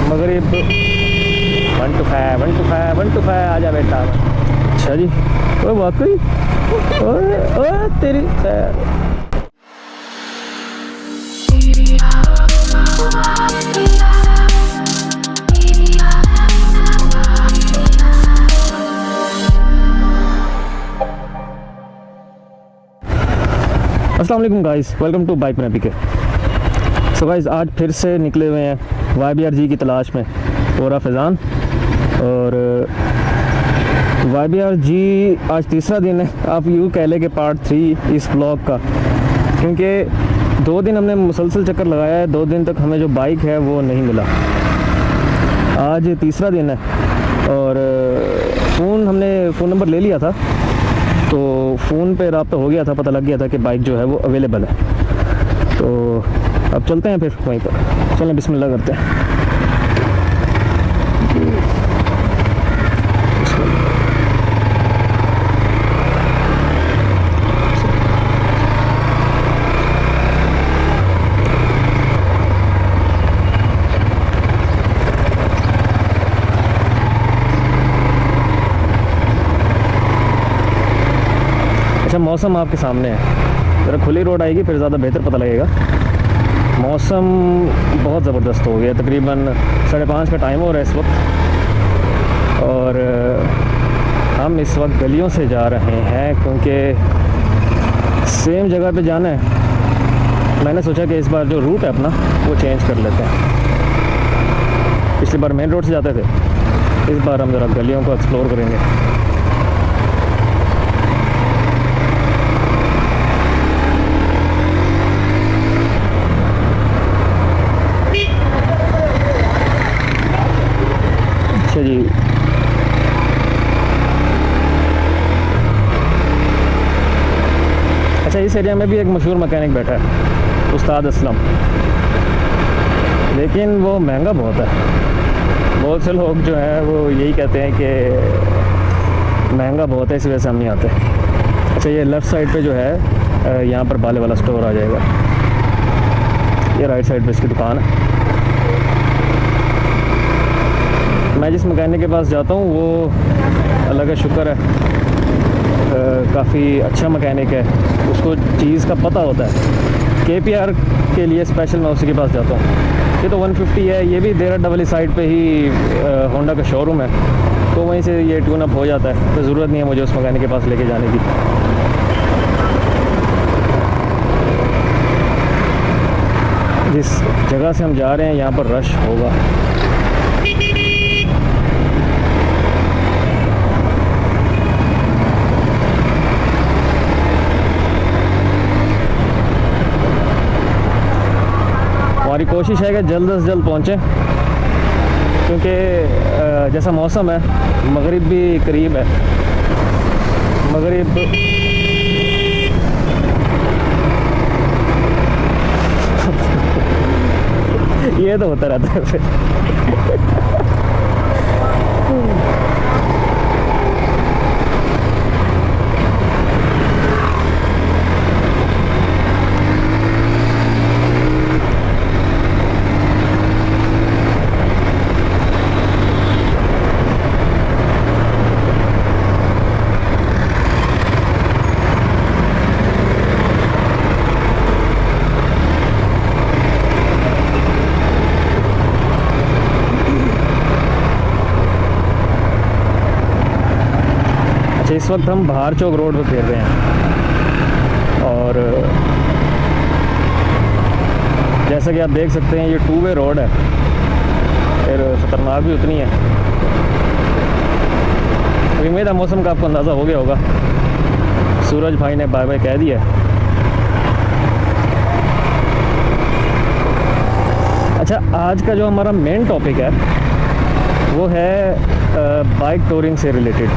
मगरिब 1 to 5 1 to 5 1 to 5 आ जा बेटा। अच्छा जी, ओ वाकई, ओए ओए तेरी खैर। अस्सलाम वालेकुम गाइस, वेलकम टू बाइक में पीके। सो गाइस, आज फिर से निकले हुए हैं YBR-G की तलाश में, पूरा फैज़ान। और YBR-G आज तीसरा दिन है, आप यूँ कह लें कि पार्ट 3 इस ब्लॉग का, क्योंकि 2 दिन हमने मुसलसल चक्कर लगाया है। 2 दिन तक हमें जो बाइक है वो नहीं मिला। आज तीसरा दिन है और हमने फ़ोन नंबर ले लिया था, तो फ़ोन पे रब्ता हो गया था, पता लग गया था कि बाइक जो है वो अवेलेबल है। तो अब चलते हैं फिर वहीं पर। चलें, बिस्मिल्लाह करते हैं। अच्छा, मौसम आपके सामने है, ज़रा खुली रोड आएगी फिर ज़्यादा बेहतर पता लगेगा। मौसम बहुत ज़बरदस्त हो गया, तकरीबन 5:30 का टाइम हो रहा है इस वक्त। और हम इस वक्त गलियों से जा रहे हैं क्योंकि सेम जगह पे जाना है। मैंने सोचा कि इस बार जो रूट है अपना वो चेंज कर लेते हैं। पिछली बार मेन रोड से जाते थे, इस बार हम ज़रा गलियों को एक्सप्लोर करेंगे। जी, अच्छा, इस एरिया में भी एक मशहूर मैकेनिक बैठा है, उस्ताद असलम, लेकिन वो महंगा बहुत है। बहुत से लोग जो हैं वो यही कहते हैं कि महंगा बहुत है, इस वजह से हम नहीं आते। अच्छा, ये लेफ़्ट साइड पे जो है यहाँ पर बाले वाला स्टोर आ जाएगा, ये राइट साइड पे इसकी दुकान है। मैं जिस मैकेनिक के पास जाता हूँ वो अल्लाह का शुक्र है काफ़ी अच्छा मैकेनिक है, उसको चीज़ का पता होता है। KPR के लिए स्पेशल मैं उसी के पास जाता हूँ। ये तो 150 है, ये भी देरा डबल साइड पे ही होंडा का शोरूम है, तो वहीं से ये ट्यून अप हो जाता है, तो ज़रूरत नहीं है मुझे उस मैकेनिक के पास लेके जाने की। जिस जगह से हम जा रहे हैं यहाँ पर रश होगा। हमारी कोशिश है कि जल्द से जल्द पहुँचें, क्योंकि जैसा मौसम है, मगरिब भी करीब है। मगरिब ये तो होता रहता है फिर। इस वक्त हम बाहर चौक रोड पर फिर रहे हैं और जैसा कि आप देख सकते हैं ये 2 वे रोड है, फिर ख़तरनाक भी उतनी है। उम्मीद है मौसम का आपको अंदाज़ा हो गया होगा। सूरज भाई ने बाय बाय कह दिया। अच्छा, आज का जो हमारा मेन टॉपिक है वो है बाइक टूरिंग से रिलेटेड।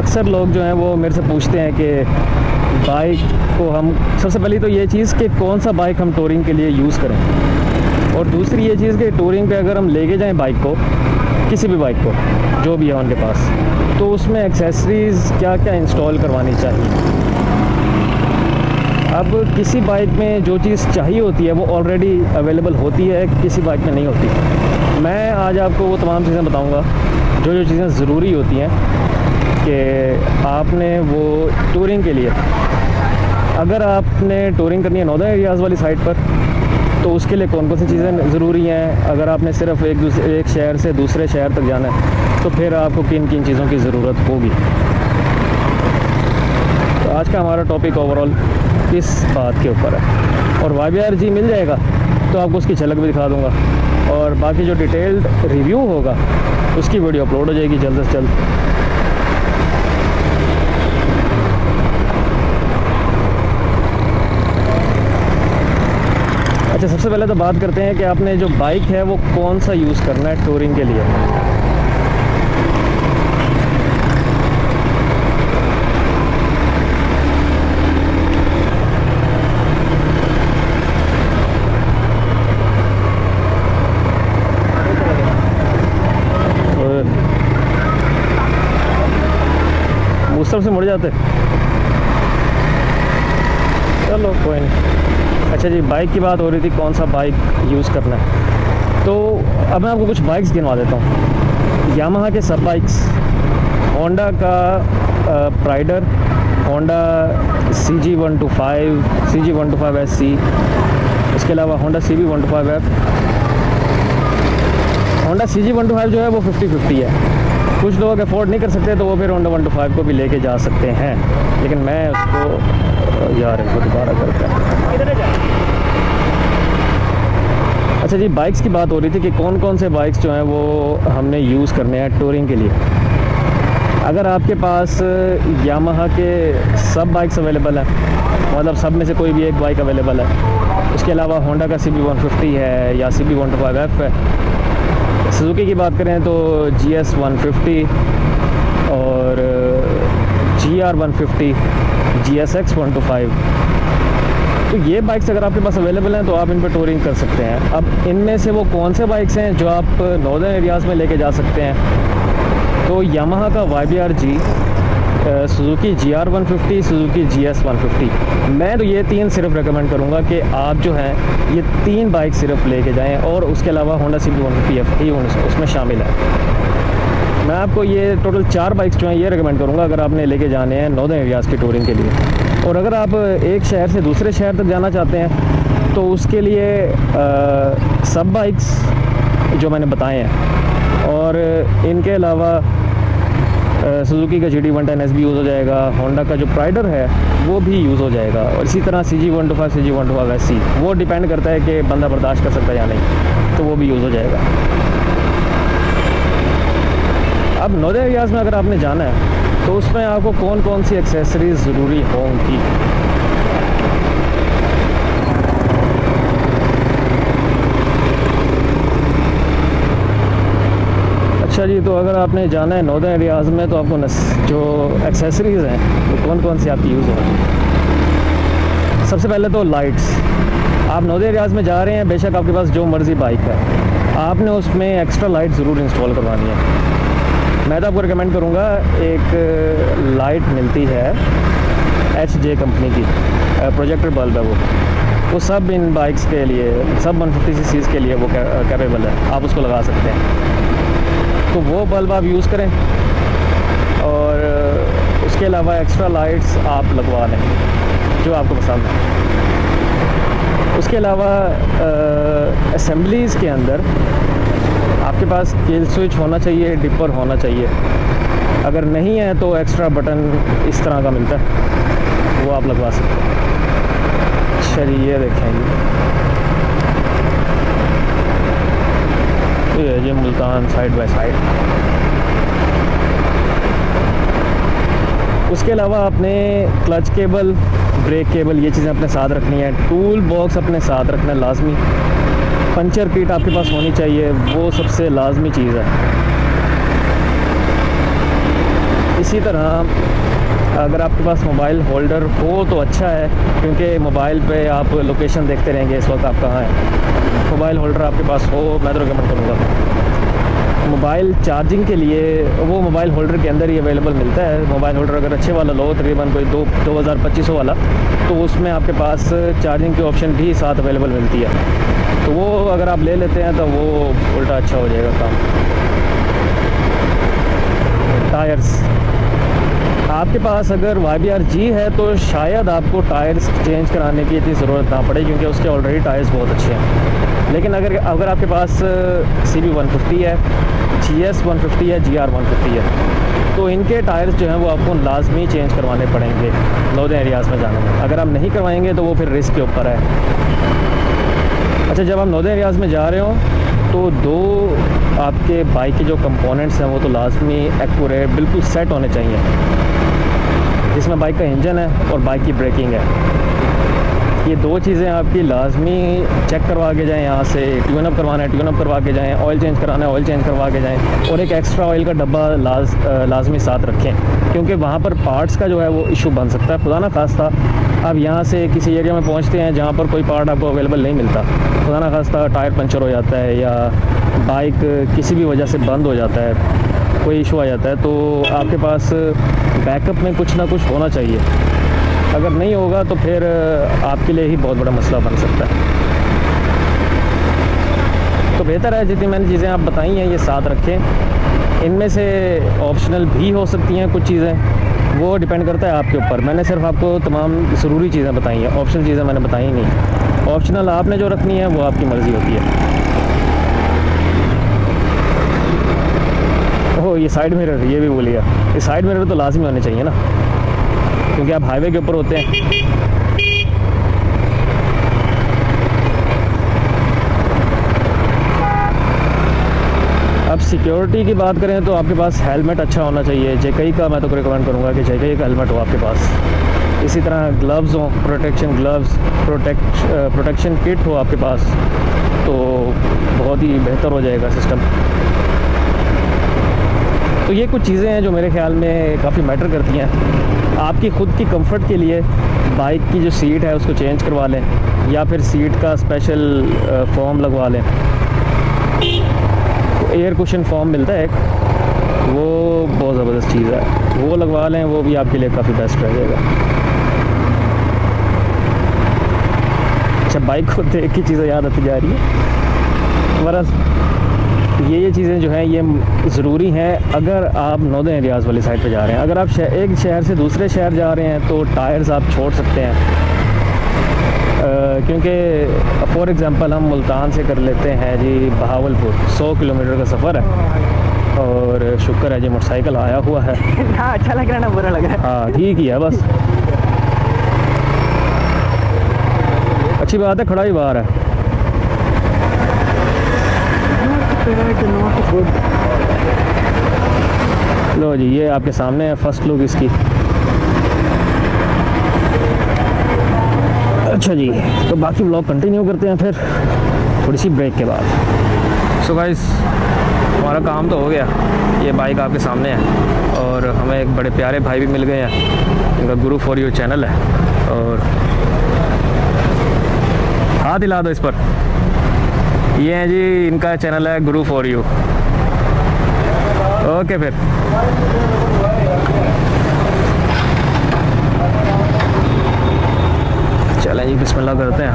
अक्सर लोग जो हैं वो मेरे से पूछते हैं कि बाइक को हम, सबसे पहले तो ये चीज़ कि कौन सा बाइक हम टूरिंग के लिए यूज़ करें, और दूसरी ये चीज़ कि टूरिंग पे अगर हम लेके जाएं बाइक को, किसी भी बाइक को जो भी है उनके पास, तो उसमें एक्सेसरीज़ क्या क्या इंस्टॉल करवानी चाहिए। अब किसी बाइक में जो चीज़ चाहिए होती है वो ऑलरेडी अवेलेबल होती है, किसी बाइक में नहीं होती। मैं आज आपको वो तमाम चीज़ें बताऊंगा जो जो चीज़ें ज़रूरी होती हैं कि आपने वो टूरिंग के लिए, अगर आपने टूरिंग करनी है नॉर्दर्न एरियाज़ वाली साइड पर, तो उसके लिए कौन कौन सी चीज़ें ज़रूरी हैं। अगर आपने सिर्फ एक शहर से दूसरे शहर तक जाना है तो फिर आपको किन किन चीज़ों की ज़रूरत होगी। तो आज का हमारा टॉपिक ओवरऑल इस बात के ऊपर है। और YBR-G मिल जाएगा तो आपको उसकी झलक भी दिखा दूँगा, और बाकी जो डिटेल्ड रिव्यू होगा उसकी वीडियो अपलोड हो जाएगी जल्द से जल्द। अच्छा, सबसे पहले तो बात करते हैं कि आपने जो बाइक है वो कौन सा यूज़ करना है टूरिंग के लिए। उस तरफ से मुड़ जाते, चलो कोई नहीं। अच्छा जी, बाइक की बात हो रही थी, कौन सा बाइक यूज़ करना है। तो अब मैं आपको कुछ बाइक्स गिनवा देता हूँ। यामाहा के सब बाइक्स, होंडा का प्राइडर, होंडा CG125, CG125SC, उसके अलावा होंडा CB125F। होंडा CG125 जो है वो 50-50 है। कुछ लोग अफोर्ड नहीं कर सकते तो वो फिर होंडा 125 को भी लेके जा सकते हैं, लेकिन मैं उसको यार इनको दोबारा करता है। अच्छा जी, बाइक्स की बात हो रही थी कि कौन कौन से बाइक्स जो हैं वो हमने यूज़ करने हैं टूरिंग के लिए। अगर आपके पास यामाहा के सब बाइक्स अवेलेबल हैं, मतलब सब में से कोई भी एक बाइक अवेलेबल है, उसके अलावा होंडा का CB150 है या CB125F है। सुजुकी की बात करें तो GS150 और GR150, GSX125। तो ये बाइक्स अगर आपके पास अवेलेबल हैं तो आप इन पर टूरिंग कर सकते हैं। अब इनमें से वो कौन से बाइक्स हैं जो आप नॉर्दर्न एरियाज़ में लेके जा सकते हैं, तो यामाहा का YBR-G, Suzuki GR150, Suzuki GS150। मैं तो ये तीन सिर्फ रेकमेंड करूँगा कि आप जो हैं ये तीन बाइक सिर्फ लेके जाएं, और उसके अलावा होंडा CB150F ही उसमें शामिल है। मैं आपको ये टोटल 4 बाइक्स जो हैं ये रेकमेंड करूँगा अगर आपने लेके जाने हैं नॉर्दर्न एरियाज़ की टूरिंग के लिए। और अगर आप एक शहर से दूसरे शहर तक जाना चाहते हैं तो उसके लिए सब बाइक्स जो मैंने बताए हैं, और इनके अलावा सुजुकी का GT110S भी यूज़ हो जाएगा, होंडा का जो प्राइडर है वो भी यूज़ हो जाएगा, और इसी तरह CG125, CG125SC, वो डिपेंड करता है कि बंदा बर्दाश्त कर सकता है या नहीं, तो वो भी यूज़ हो जाएगा। अब नॉर्दर्न एरियाज़ में अगर आपने जाना है तो उसमें आपको कौन कौन सी एक्सेसरीज़ ज़रूरी होंगी। अच्छा जी, तो अगर आपने जाना है नॉर्दर्न एरियाज़ में तो आपको जो एक्सेसरीज़ हैं वो कौन कौन सी आपकी यूज़ होंगी। सबसे पहले तो लाइट्स। आप नॉर्दर्न एरियाज़ में जा रहे हैं, बेशक आपके पास जो मर्ज़ी बाइक है, आपने उसमें एक्स्ट्रा लाइट ज़रूर इंस्टॉल करवानी है। मैं तो आपको रिकमेंड करूँगा, एक लाइट मिलती है HJ कंपनी की, प्रोजेक्टर बल्ब है वो सब इन बाइक्स के लिए, सब 150cc के लिए वो कैपेबल है, आप उसको लगा सकते हैं। तो वो बल्ब आप यूज़ करें, और उसके अलावा एक्स्ट्रा लाइट्स आप लगवा लें जो आपको पसंद है। उसके अलावा असेंबलीज़ के अंदर आपके पास किल स्विच होना चाहिए, डिपर होना चाहिए। अगर नहीं है तो एक्स्ट्रा बटन इस तरह का मिलता है, वो आप लगवा सकते हैं। चलिए ये देखेंगे, ये मुल्तान साइड बाय साइड। उसके अलावा आपने क्लच केबल, ब्रेक केबल, ये चीज़ें अपने साथ रखनी है। टूल बॉक्स अपने साथ रखना है लाजमी। पंचर किट आपके पास होनी चाहिए, वो सबसे लाजमी चीज़ है। इसी तरह अगर आपके पास मोबाइल होल्डर हो तो अच्छा है, क्योंकि मोबाइल पे आप लोकेशन देखते रहेंगे इस वक्त आप कहाँ हैं। मोबाइल होल्डर आपके पास हो, मैं तो रिकमेंड करूँगा। मोबाइल चार्जिंग के लिए वो मोबाइल होल्डर के अंदर ही अवेलेबल मिलता है। मोबाइल होल्डर अगर अच्छे वाला लो, तकरीबन कोई 2200 वाला, तो उसमें आपके पास चार्जिंग की ऑप्शन भी साथ अवेलेबल मिलती है। तो वो अगर आप ले लेते हैं तो वो उल्टा अच्छा हो जाएगा काम। टायर्स आपके पास अगर YBR-G है तो शायद आपको टायर्स चेंज कराने की इतनी ज़रूरत ना पड़े, क्योंकि उसके ऑलरेडी टायर्स बहुत अच्छे हैं। लेकिन अगर आपके पास CB 150 है, GS 150 है, GR 150 है, तो इनके टायर्स जो हैं वो आपको लाजमी चेंज करवाने पड़ेंगे नॉर्दर्न एरियाज़ में जाने में। अगर आप नहीं करवाएंगे तो वो फिर रिस्क के ऊपर है। अच्छा, जब आप नॉर्दर्न एरियाज़ में जा रहे हो तो दो आपके बाइक के जो कंपोनेंट्स हैं वो तो लाजमी एक्यूरेट बिल्कुल सेट होने चाहिए, जिसमें बाइक का इंजन है और बाइक की ब्रेकिंग है। ये दो चीज़ें आपकी लाजमी चेक करवा के जाएँ। यहाँ से ट्यून अप करवाना है, ट्यून अप करवा के जाएँ। ऑयल चेंज कराना है, ऑयल चेंज करवा के जाएँ। और एक एक्स्ट्रा ऑयल का डब्बा लाजमी साथ रखें, क्योंकि वहाँ पर पार्ट्स का जो है वो इशू बन सकता है। खुदा ना खास्ता आप यहाँ से किसी एरिया में पहुँचते हैं जहाँ पर कोई पार्ट आपको अवेलेबल नहीं मिलता, खुदा ना खास्ता टायर पंचर हो जाता है या बाइक किसी भी वजह से बंद हो जाता है, कोई इशू आ जाता है, तो आपके पास बैकअप में कुछ ना कुछ होना चाहिए। अगर नहीं होगा तो फिर आपके लिए ही बहुत बड़ा मसला बन सकता है। तो बेहतर है जितनी मैंने चीज़ें आप बताई हैं ये साथ रखें। इनमें से ऑप्शनल भी हो सकती हैं कुछ चीज़ें, वो डिपेंड करता है आपके ऊपर। मैंने सिर्फ आपको तमाम ज़रूरी चीज़ें बताई हैं, ऑप्शनल चीज़ें मैंने बताई नहीं। ऑप्शनल आपने जो रखनी है वो आपकी मर्ज़ी होती है। ओह, ये साइड मिरर, ये भी बोलिए, ये साइड मिरर तो लाजमी होने चाहिए ना, क्योंकि आप हाईवे के ऊपर होते हैं। अब सिक्योरिटी की बात करें तो आपके पास हेलमेट अच्छा होना चाहिए। JKI का मैं तो रिकमेंड करूँगा कि JKI का हेलमेट हो आपके पास। इसी तरह ग्लव्स हो, प्रोटेक्शन ग्लव्स, प्रोटेक्शन किट हो आपके पास, तो बहुत ही बेहतर हो जाएगा सिस्टम। तो ये कुछ चीज़ें हैं जो मेरे ख्याल में काफ़ी मैटर करती हैं। आपकी ख़ुद की कंफर्ट के लिए बाइक की जो सीट है उसको चेंज करवा लें, या फिर सीट का स्पेशल फॉर्म लगवा लें। एयर कुशन फॉर्म मिलता है एक, वो बहुत ज़बरदस्त चीज़ है, वो लगवा लें, वो भी आपके लिए काफ़ी बेस्ट रह जाएगा। अच्छा, बाइक को देख की चीज़ें याद आती जा रही है। बरस ये चीज़ें जो हैं ये ज़रूरी हैं अगर आप नॉर्दर्न एरियाज़ वाली साइड पे जा रहे हैं। अगर आप एक शहर से दूसरे शहर जा रहे हैं तो टायर्स आप छोड़ सकते हैं, क्योंकि फॉर एग्ज़ाम्पल हम मुल्तान से कर लेते हैं जी बहावलपुर, 100 किलोमीटर का सफ़र है, और शुक्र है जी मोटरसाइकिल आया हुआ है। हाँ, अच्छा लग रहा है ना, बुरा लग रहा है? हाँ, ठीक ही है बस। अच्छी बात है, खड़ा ही बाहर है। लो जी, ये आपके सामने है फर्स्ट लुक इसकी। अच्छा जी, तो बाकी व्लॉग कंटिन्यू करते हैं फिर थोड़ी सी ब्रेक के बाद। सो गाइस, हमारा काम तो हो गया। ये बाइक आपके सामने है और हमें एक बड़े प्यारे भाई भी मिल गए हैं, इनका गुरु फॉर यू चैनल है, और हाथ हिला दो इस पर। ये है जी, इनका चैनल है गुरु फॉर यू। ओके फिर चलें जी, बिस्मिल्लाह करते हैं।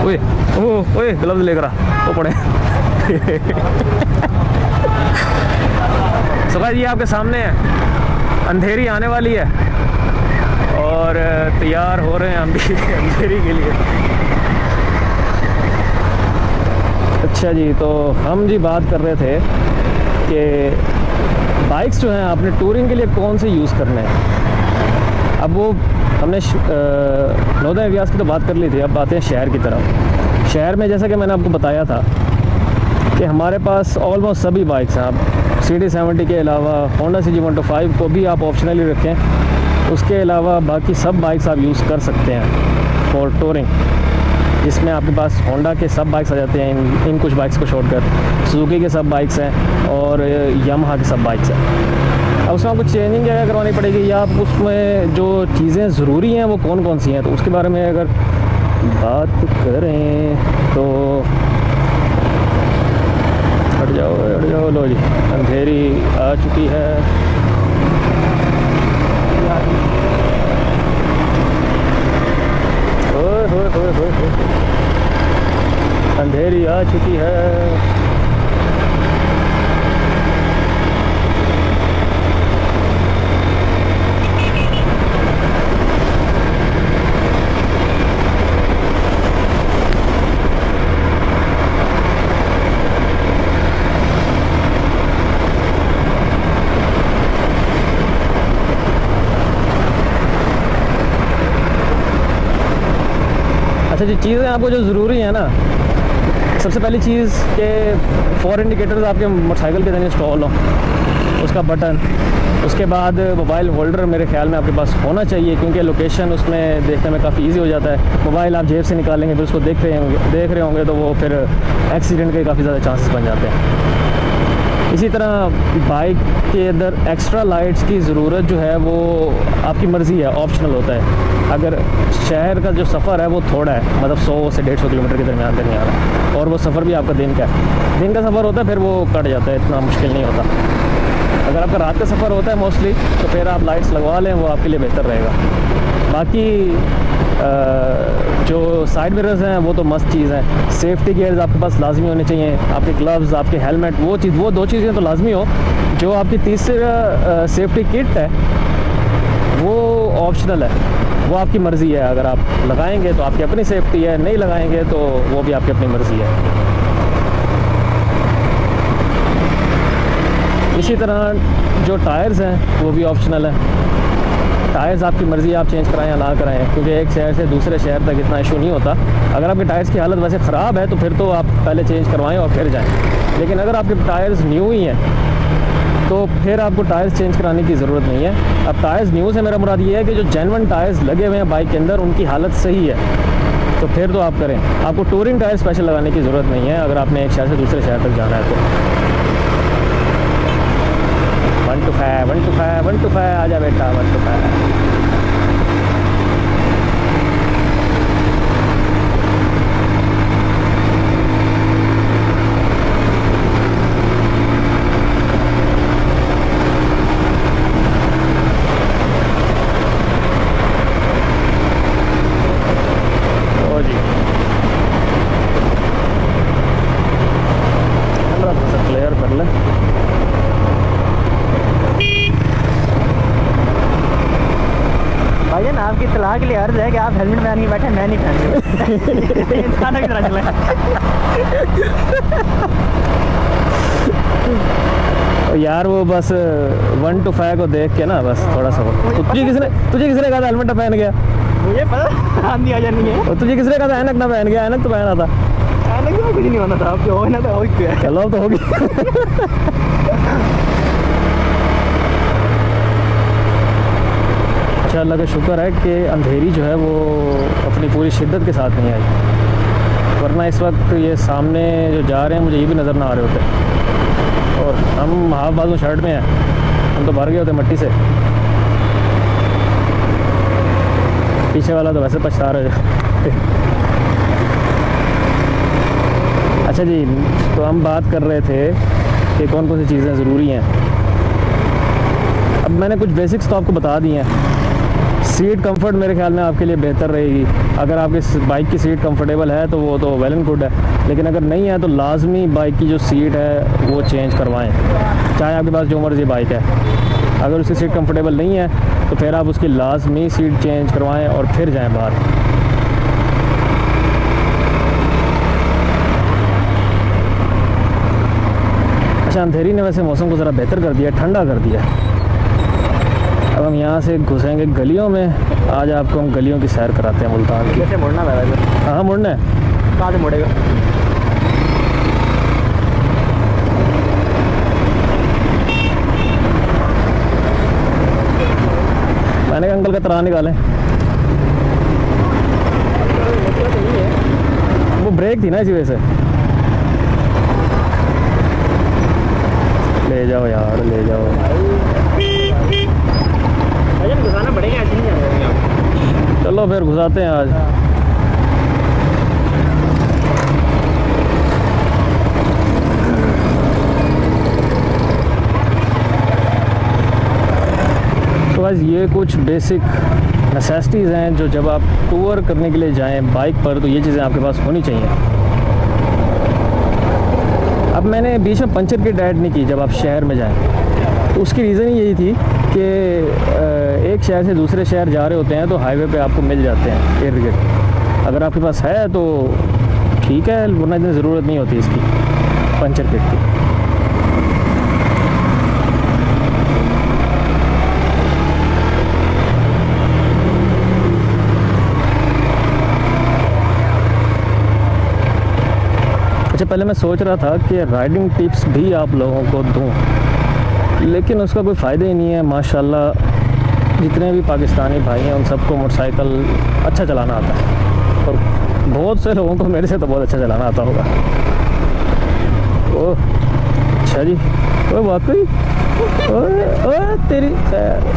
ओए ओए, ग्लव्स लेकर आ, वो पड़े। सो गाइस, ये आपके सामने है, अंधेरी आने वाली है और तैयार हो रहे हैं हम भी अंधेरी के लिए। अच्छा जी, तो हम जी बात कर रहे थे कि बाइक्स जो हैं आपने टूरिंग के लिए कौन से यूज़ करने हैं। अब वो हमने नॉर्दर्न एरियाज़ की तो बात कर ली थी, अब आते हैं शहर की तरफ। शहर में जैसा कि मैंने आपको बताया था कि हमारे पास ऑलमोस्ट सभी बाइक्स हैं। आप CD70 के अलावा होंडा CG125 को भी आप ऑप्शनली रखें, उसके अलावा बाकी सब बाइक्स आप यूज़ कर सकते हैं फॉर टूरिंग, जिसमें आपके पास होंडा के सब बाइक्स आ जाते हैं, इन कुछ बाइक्स को छोड़कर। सुजुकी के सब बाइक्स हैं और यामाहा के सब बाइक्स हैं। अब उसमें आपको चेंजिंग क्या करवानी पड़ेगी, या आप उसमें जो चीज़ें ज़रूरी हैं वो कौन कौन सी हैं, तो उसके बारे में अगर बात करें तो हट जाओ लो जी, अंधेरी आ चुकी है। ओए होए होए होए होए, अंधेरी आ चुकी है। अच्छा जी, चीज़ें आपको जो ज़रूरी है ना, सबसे पहली चीज़ कि 4 इंडिकेटर्स आपके मोटरसाइकिल के अंदर इंस्टॉल हो, उसका बटन, उसके बाद मोबाइल होल्डर मेरे ख्याल में आपके पास होना चाहिए, क्योंकि लोकेशन उसमें देखने में काफ़ी इजी हो जाता है। मोबाइल आप जेब से निकालेंगे, फिर उसको देख रहे होंगे तो वो फिर एक्सीडेंट के काफ़ी ज़्यादा चांसेस बन जाते हैं। इसी तरह बाइक के अंदर एक्स्ट्रा लाइट्स की ज़रूरत जो है वो आपकी मर्ज़ी है, ऑप्शनल होता है। अगर शहर का जो सफ़र है वो थोड़ा है, मतलब 100 से 150 किलोमीटर के दरमियान है, और वो सफ़र भी आपका दिन का है, दिन का सफ़र होता है, फिर वो कट जाता है, इतना मुश्किल नहीं होता। अगर आपका रात का सफ़र होता है मोस्टली, तो फिर आप लाइट्स लगवा लें, वो आपके लिए बेहतर रहेगा। बाकी जो साइड मिरर्स हैं वो तो मस्त चीज़ है। सेफ्टी गियर्स आपके पास लाजमी होने चाहिए, आपके ग्लव्स, आपके हेलमेट, वो 2 चीज़ें तो लाजमी हो। जो आपकी तीसरा सेफ्टी किट है वो ऑप्शनल है, वो आपकी मर्ज़ी है। अगर आप लगाएंगे तो आपकी अपनी सेफ्टी है, नहीं लगाएंगे तो वो भी आपकी अपनी मर्ज़ी है। इसी तरह जो टायर्स हैं वो भी ऑप्शनल है। टायर्स आपकी मर्ज़ी, आप चेंज कराएं या ना कराएं, क्योंकि एक शहर से दूसरे शहर तक इतना इशू नहीं होता। अगर आपके टायर्स की हालत वैसे ख़राब है तो फिर तो आप पहले चेंज करवाएं और फिर जाएं। लेकिन अगर आपके टायर्स न्यू ही हैं तो फिर आपको टायर्स चेंज कराने की ज़रूरत नहीं है। अब टायर्स न्यू से मेरा मुराद ये है कि जो जेन्युइन टायर्स लगे हुए हैं बाइक के अंदर, उनकी हालत सही है, तो फिर तो आप करें। आपको टूरिंग टायर स्पेशल लगाने की ज़रूरत नहीं है अगर आपने एक शहर से दूसरे शहर तक जाना है तो। 1 to 5 1 to 5 1 to 5 आजा बेटा, 1 to 5। क्लियर कर ले। भाईजान आपकी इत्तला के लिए अर्ज है कि आप हेलमेट पहन के बैठे, मैं नहीं पहन इंसान की तरह चले। यार वो बस 1 to 5 को देख के ना बस थोड़ा सा तो तुझे किसने कहा था हेलमेट ना पहन गया? मुझे पता आंधी आ जानी है। और तुझे किसने कहा था ऐनक ना पहन गया? ऐनक तो पहना था। ऐनक तो कुछ नहीं होना था, अब जो होना था वही किया। चलो अब तो होगी। अच्छा, अल्लाह का शुक्र है कि अंधेरी जो है वो अपनी पूरी शिद्दत के साथ नहीं आई, वरना इस वक्त ये सामने जो जा रहे हैं मुझे ये भी नज़र ना आ रहे होते, और हम हाफ बाजू शर्ट में हैं, हम तो भर गए होते मट्टी से। पीछे वाला तो वैसे पछता रहे। अच्छा जी, तो हम बात कर रहे थे कि कौन कौन सी चीज़ें ज़रूरी हैं। अब मैंने कुछ बेसिक्स तो आपको बता दी हैं। सीट कंफर्ट मेरे ख्याल में आपके लिए बेहतर रहेगी। अगर आपकी बाइक की सीट कंफर्टेबल है तो वो तो वेल एंड गुड है, लेकिन अगर नहीं है तो लाजमी बाइक की जो सीट है वो चेंज करवाएं, चाहे आपके पास जो मर्ज़ी बाइक है। अगर उसकी सीट कंफर्टेबल नहीं है तो फिर आप उसकी लाजमी सीट चेंज करवाएं और फिर जाएं बाहर। अच्छा, अंधेरी ने वैसे मौसम को ज़रा बेहतर कर दिया, ठंडा कर दिया। अब हम यहाँ से घुसेंगे गलियों में। आज आपको हम गलियों की सैर कराते हैं मुल्तान की। कैसे मुड़ना है वैसे? हाँ मुड़ना है। कहाँ से मुड़ेगा? मैंने कहा अंकल का तरा निकालें। वो ब्रेक थी ना इसी वजह से। ले जाओ यार, ले जाओ। घुसाना पड़ेगा, ऐसे नहीं जाएगा। चलो फिर घुसाते हैं आज। गाइस ये कुछ बेसिक नेसेसिटीज़ हैं जो जब आप टूर करने के लिए जाएं बाइक पर तो ये चीज़ें आपके पास होनी चाहिए। अब मैंने बीच में पंचर की डाइट नहीं की जब आप शहर में जाएं, तो उसकी रीज़न ही यही थी कि एक शहर से दूसरे शहर जा रहे होते हैं तो हाईवे पे आपको मिल जाते हैं इर्द गिर्द। अगर आपके पास है तो ठीक है, वरना इतनी ज़रूरत नहीं होती इसकी पंचर किट की। अच्छा, पहले मैं सोच रहा था कि राइडिंग टिप्स भी आप लोगों को दूं, लेकिन उसका कोई फ़ायदा ही नहीं है। माशाल्लाह जितने भी पाकिस्तानी भाई हैं उन सबको मोटरसाइकिल अच्छा चलाना आता है, और बहुत से लोगों को मेरे से तो बहुत अच्छा चलाना आता होगा। ओह अच्छा जी, ओह वाकई, ओह तेरी खैर।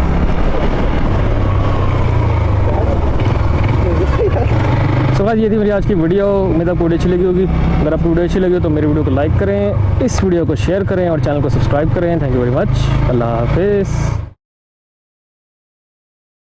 सो आज ये थी मेरी आज की वीडियो। उम्मीद आपको वीडियो अच्छी लगी होगी। अगर आपको वीडियो अच्छी लगी हो तो मेरी वीडियो को लाइक करें, इस वीडियो को शेयर करें और चैनल को सब्सक्राइब करें। Thank you very much. अल्लाह हाफिज़।